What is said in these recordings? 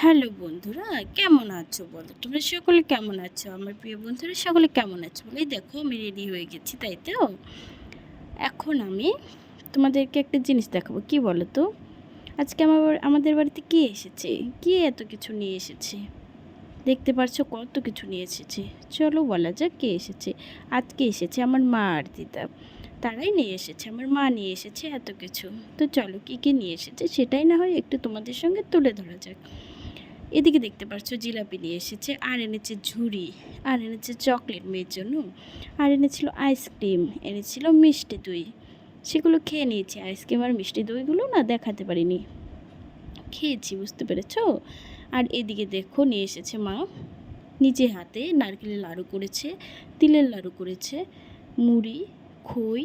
Hello বন্ধুরা, কেমন আছো বলো? তোমরা সকলে কেমন আছো? আমার প্রিয় বন্ধুরা সকলে কেমন আছো বলো? এই দেখো আমি রেডি হয়ে গেছি, তাই তো? এখন আমি তোমাদেরকে একটা জিনিস দেখাবো, কি বলো তো? আজকে আমাদের বাড়িতে কে এসেছে? কে এত কিছু নিয়ে এসেছে? দেখতে পারছো কত কিছু নিয়ে এসেছে। চলো বলা যাক কে এসেছে। আজকে এসেছে আমার মা আর দিদা। তারাই নিয়ে এসেছে, আমার মা নিয়ে এসেছে এত কিছু। তো চলো কী কী নিয়ে এসেছে সেটাই না হয় একটু তোমাদের সঙ্গে তুলে ধরা যাক। এদিকে দেখতে পাচ্ছ জিলাপি নিয়ে এসেছে, আর এনেছে ঝুড়ি, আর এনেছে চকলেট মেয়ের জন্য, আর এনেছিল আইসক্রিম, এনেছিল মিষ্টি দই। সেগুলো খেয়ে নিয়েছি। আইসক্রিম আর মিষ্টি দইগুলো না দেখাতে পারিনি, খেয়েছি, বুঝতে পেরেছো? আর এদিকে দেখো নিয়ে এসেছে মা নিজে হাতে নারকেলের লাড়ু করেছে, তিলের লাড়ু করেছে, মুড়ি, খই,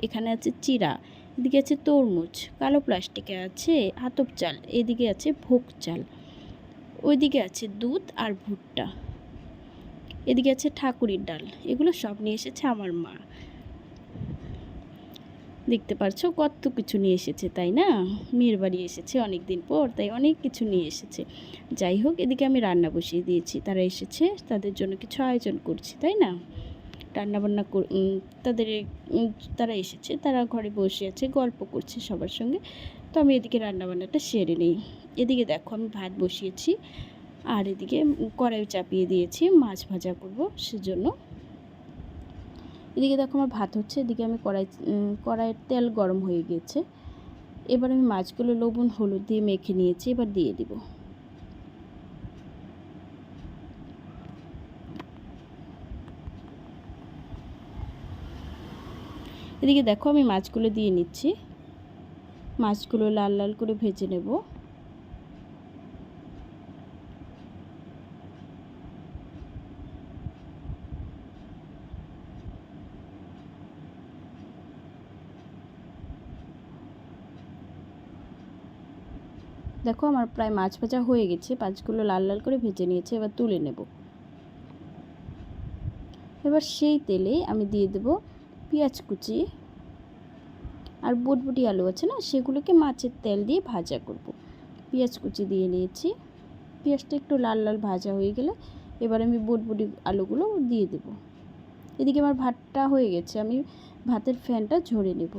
এখানে আছে চিড়া, এদিকে আছে তরমুজ, কালো প্লাস্টিকে আছে আতপ চাল, এদিকে আছে ভোগ চাল, ওইদিকে আছে দুধ আর ভুট্টা, এদিকে আছে ঠাকুরের ডাল। এগুলো সব নিয়ে এসেছে আমার মা। দেখতে পারছো কত কিছু নিয়ে এসেছে, তাই না? মেয়ের বাড়ি এসেছে অনেক দিন পর, তাই অনেক কিছু নিয়ে এসেছে। যাই হোক, এদিকে আমি রান্না বসিয়ে দিয়েছি। তারা এসেছে, তাদের জন্য কিছু আয়োজন করছি, তাই না? রান্নাবান্না তাদের তারা এসেছে, তারা ঘরে বসে আছে, গল্প করছে সবার সঙ্গে। তো আমি এদিকে রান্নাবান্নাটা সেরে নিই। এদিকে দেখো আমি ভাত বসিয়েছি, আর এদিকে কড়াই চাপিয়ে দিয়েছি, মাছ ভাজা করব সেজন্য। এদিকে দেখো আমার ভাত হচ্ছে, এদিকে আমি কড়াইয়ের তেল গরম হয়ে গিয়েছে। এবার আমি মাছগুলো লবণ হলুদ দিয়ে মেখে নিয়েছি, এবার দিয়ে দিব। এদিকে দেখো আমি মাছগুলো দিয়ে নিচ্ছি, মাছগুলো লাল লাল করে ভেজে নেব। দেখো আমার প্রায় মাছ ভাজা হয়ে গেছে, মাছগুলো লাল লাল করে ভেজে নিয়েছে, এবার তুলে নেব। এবার সেই তেলে আমি দিয়ে দেব পেঁয়াজ কুচি আর বটবটি আলু আছে না, সেগুলোকে মাছের তেল দিয়ে ভাজা করব। পেঁয়াজ কুচি দিয়ে নিয়েছি, পেঁয়াজটা একটু লাল লাল ভাজা হয়ে গেলে এবার আমি বটবটি আলুগুলো দিয়ে দেব। এদিকে আমার ভাতটা হয়ে গেছে, আমি ভাতের ফ্যানটা ঝরিয়ে নেব।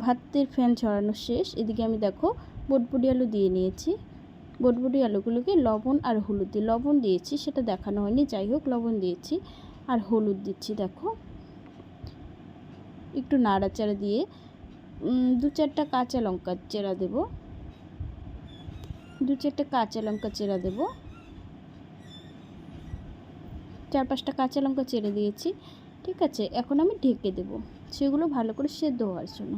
ভাতের ফ্যান ঝরানো শেষ। এদিকে আমি দেখো বটবটি আলু দিয়ে নিয়েছি। বটবটি আলুগুলোকে লবণ আর হলুদ দিয়ে, লবণ দিয়েছি সেটা দেখানো হয়নি, যাই হোক লবণ দিয়েছি আর হলুদ দিচ্ছি। দেখো একটু নাড়াচাড়া দিয়ে দু চারটা কাঁচা লঙ্কা চেরা দেব, দু চারটা কাঁচা লঙ্কা চেরা দেব, 4-5টা কাঁচা লঙ্কা চেড়ে দিয়েছি। ঠিক আছে, এখন আমি ঢেকে দেব সেগুলো ভালো করে সেদ্ধ হওয়ার জন্য।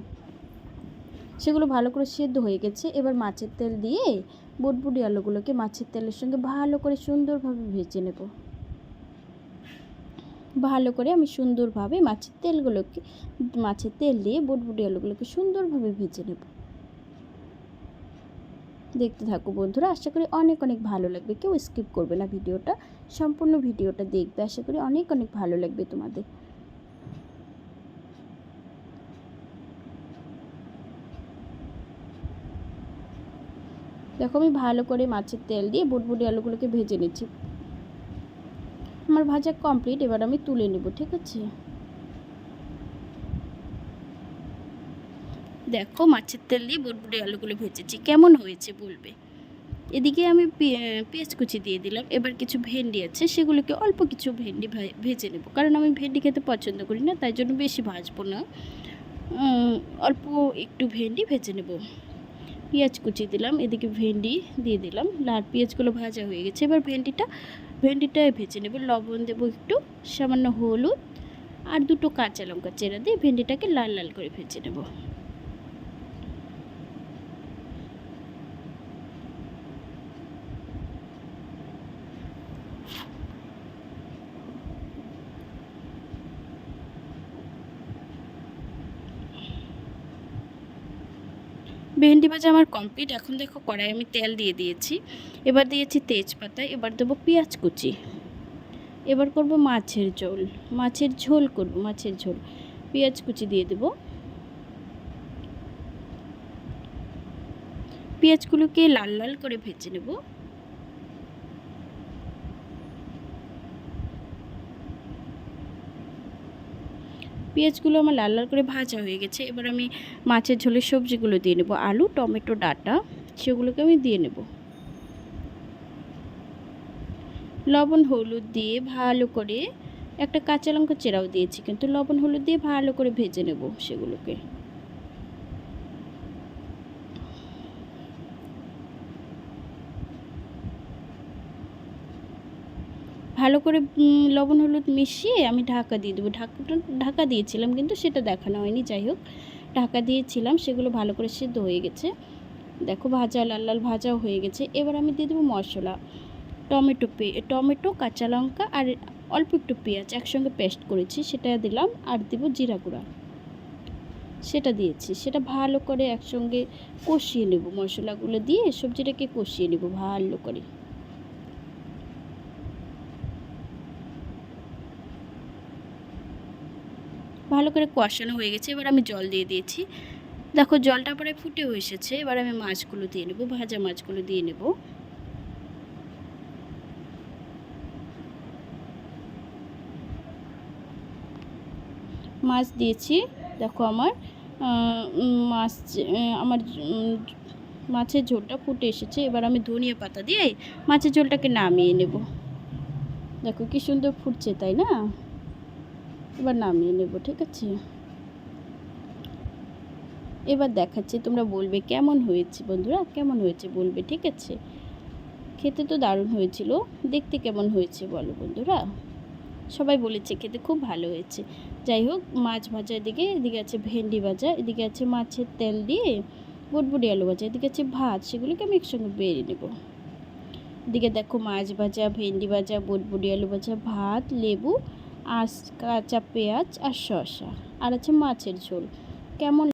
সেগুলো ভালো করে সেদ্ধ হয়ে গেছে। এবার মাছের তেল দিয়ে বটবটি আলুগুলোকে মাছের তেলের সঙ্গে ভালো করে সুন্দরভাবে ভেজে নেব। ভালো করে আমি সুন্দরভাবে মাছের তেল দিয়ে বটবটি আলুগুলোকে সুন্দরভাবে ভেজে নেব। দেখতে থাকো বন্ধুরা, আশা করি অনেক অনেক ভালো লাগবে। কেউ স্কিপ করবে না ভিডিওটা, সম্পূর্ণ ভিডিওটা দেখবে, আশা করি অনেক অনেক ভালো লাগবে তোমাদের। দেখো আমি ভালো করে মাছের তেল দিয়ে বটবটি আলুগুলোকে ভেজে নিচ্ছি। আমার ভাজা কমপ্লিট, এবার আমি তুলে নেব। ঠিক আছে, দেখো মাছের তেল দিয়ে বটবটি আলুগুলো ভেজেছি, কেমন হয়েছে বলবে। এদিকে আমি পেঁয়াজ কুচি দিয়ে দিলাম। এবার কিছু ভেন্ডি আছে, সেগুলোকে অল্প কিছু ভেন্ডি ভেজে নেব, কারণ আমি ভেন্ডি খেতে পছন্দ করি না, তাই জন্য বেশি ভাজবো না, অল্প একটু ভেন্ডি ভেজে নেব। পেঁয়াজ কুচি দিলাম, এদিকে ভেন্ডি দিয়ে দিলাম, লাল পেঁয়াজগুলো ভাজা হয়ে গেছে। এবার ভেন্ডিটা ভেজে নেব। লবণ দেবো একটু, সামান্য হলুদ আর 2টো কাঁচা লঙ্কা চেরা দিয়ে ভেন্ডিটাকে লাল লাল করে ভেজে নেব। ভেন্ডি ভাজা আমার কমপ্লিট। এখন দেখো কড়াই আমি তেল দিয়ে দিয়েছি, এবার দিয়েছি তেজপাতা, এবার দেবো পেঁয়াজ কুচি, এবার করব মাছের ঝোল করব, মাছের ঝোল। পেঁয়াজ কুচি দিয়ে দেব, পেঁয়াজগুলোকে লাল লাল করে ভেজে নেব। পেঁয়াজগুলো আমার লাল লাল করে ভাজা হয়ে গেছে। এবার আমি মাছের ঝোলের সবজিগুলো দিয়ে নেব। আলু, টমেটো ডাঁটা সেগুলোকে আমি দিয়ে নেব। লবণ হলুদ দিয়ে ভালো করে, একটা কাঁচা লঙ্কা চেরাও দিয়েছি, কিন্তু লবণ হলুদ দিয়ে ভালো করে ভেজে নেব সেগুলোকে। ভালো করে লবণ হলুদ মিশিয়ে আমি ঢাকা দিয়ে দেবো। ঢাকা দিয়েছিলাম কিন্তু সেটা দেখানো হয়নি। যাই হোক, ঢাকা দিয়েছিলাম, সেগুলো ভালো করে সিদ্ধ হয়ে গেছে। দেখো ভাজা লাল লাল ভাজাও হয়ে গেছে। এবার আমি দিয়ে দেবো মশলা। টমেটো, কাঁচা লঙ্কা আর অল্প একটু পেঁয়াজ একসঙ্গে পেস্ট করেছি, সেটা দিলাম। আর দেবো জিরা গুঁড়া, সেটা দিয়েছি। সেটা ভালো করে একসঙ্গে কষিয়ে নেব। মশলাগুলো দিয়ে সবজিটাকে কষিয়ে নেব ভালো করে। ভালো করে কষানো হয়ে গেছে। এবার আমি জল দিয়ে দিয়েছি। দেখো জলটা প্রায় ফুটেও এসেছে। এবার আমি মাছগুলো দিয়ে নেব, ভাজা মাছগুলো দিয়ে নেব। মাছ দিয়েছি। দেখো আমার মাছ আমার মাছের ঝোলটা ফুটে এসেছে। এবার আমি ধনিয়া পাতা দিয়ে মাছের ঝোলটাকে নামিয়ে নেব। দেখো কি সুন্দর ফুটছে, তাই না? এবার নামিয়ে নেব, ঠিক আছে? এবার দেখাচ্ছি, তোমরা বলবে কেমন হয়েছে। বন্ধুরা কেমন হয়েছে বলবে, ঠিক আছে? খেতে তো দারুণ হয়েছিল। দেখতে কেমন হয়েছে বলো বন্ধুরা? সবাই বলেছে খেতে খুব ভালো হয়েছে। যাই হোক, মাছ ভাজা এদিকে আছে ভেন্ডি ভাজা, এদিকে আছে মাছের তেল দিয়ে বটবটি আলু ভাজা, এদিকে আছে ভাত, সেগুলোকে আমি একসঙ্গে বেড়ে নেব। এদিকে দেখো মাছ ভাজা, ভেন্ডি ভাজা, বটবটি আলু ভাজা, ভাত, লেবু আর কাঁচা পেঁয়াজ আর শসা, আর আছে মাছের ঝোল। কেমন